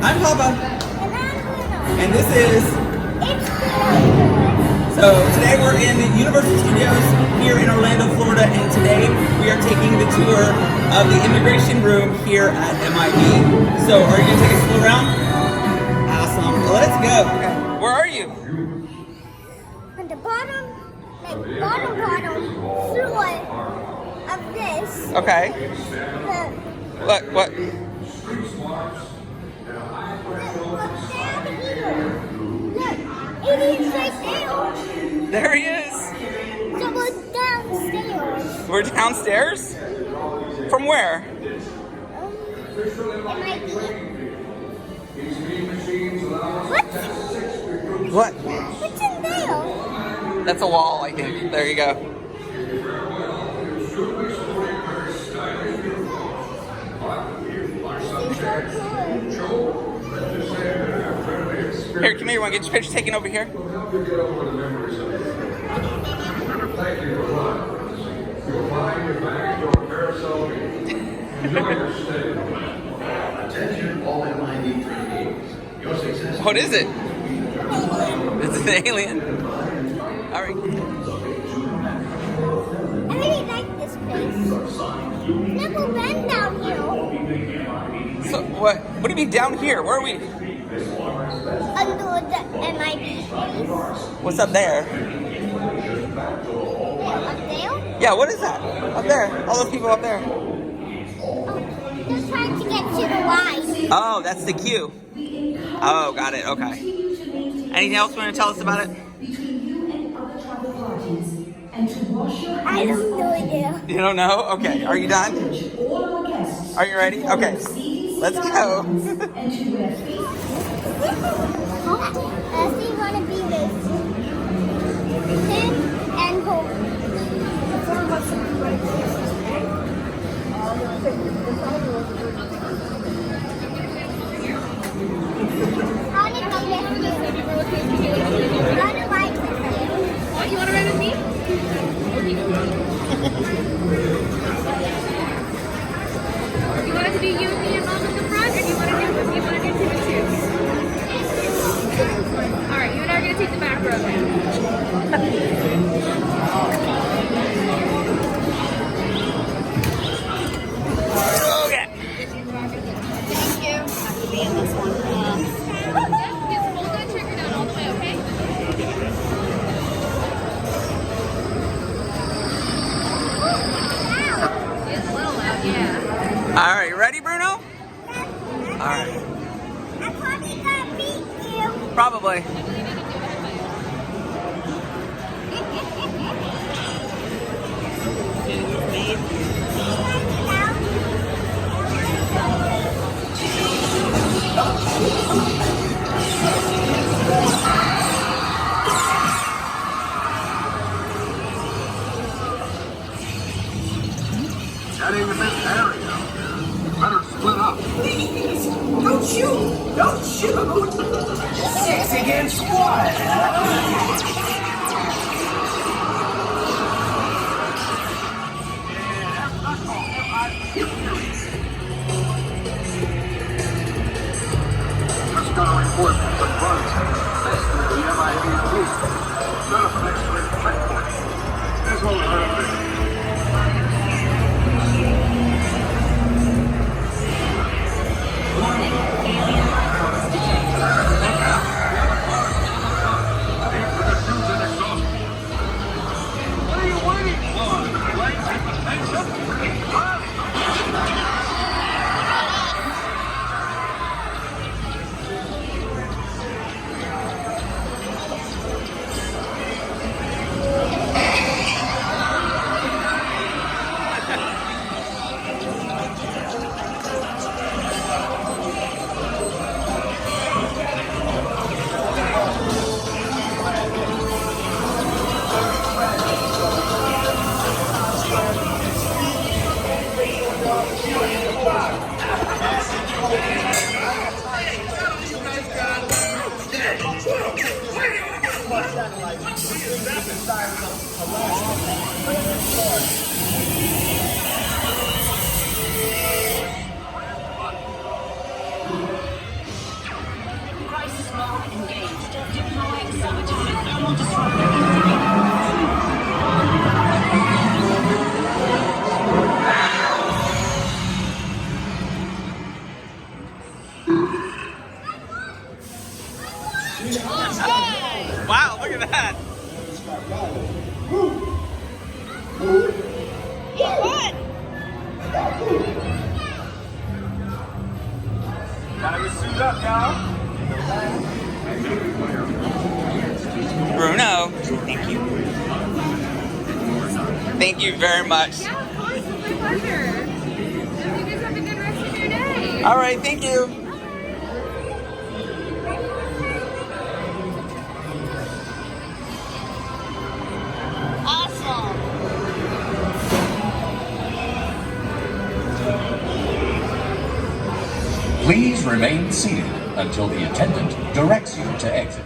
I'm Papa. And I'm Bruno. And this is... It's Bruno. So today we're in the Universal Studios here in Orlando, Florida, and today we are taking the tour of the immigration room here at MIB. So are you going to take us a little around? Awesome. Well, let's go. Okay. Where are you? On the bottom, like bottom floor of this. Okay. Look What? down here. Look, it is right there. There he is. So we're downstairs. We're downstairs? From where? It might be. What? What's in there? That's a wall, I think. There you go. Here, come here. You want to get your picture taken over here? What is it? It's an alien. All right. I really like this place. Never been down here. So what do you mean down here? Where are we? Under the MIB place. What's up there? Up there? Yeah, what is that? Up there. All those people up there. They're trying to get to the line. Oh, that's the queue. Oh, got it. Okay. Anything else you want to tell us about it? I don't know idea. You don't know? Okay. Are you done? Are you ready? Okay. Let's go. I see one of these pin and hold. I want to be with you. I want to ride with you. What, you want to ride with me? You want it to be you, me, and mom in the front, or do you want to do 2 and 2? Alright, you and I are going to take the back row then. Okay. Thank you. Have to be in this one. Yep, just hold that trigger down all the way, okay? It's a little loud, yeah. All right. You ready, Bruno? All right. I'm probably gonna beat you. Probably. That ain't the best area. Better split up. Please, don't shoot! Don't shoot! 6 against 1! Just got a report from the runs next to the MIB roof. Set up an X-ray checkpoint. Here's what we heard of it. Aim for the 2 Thank you very much. Yeah, of course. It's my pleasure. Hope you guys have a good rest of your day. All right, thank you. Awesome. Please remain seated until the attendant directs you to exit.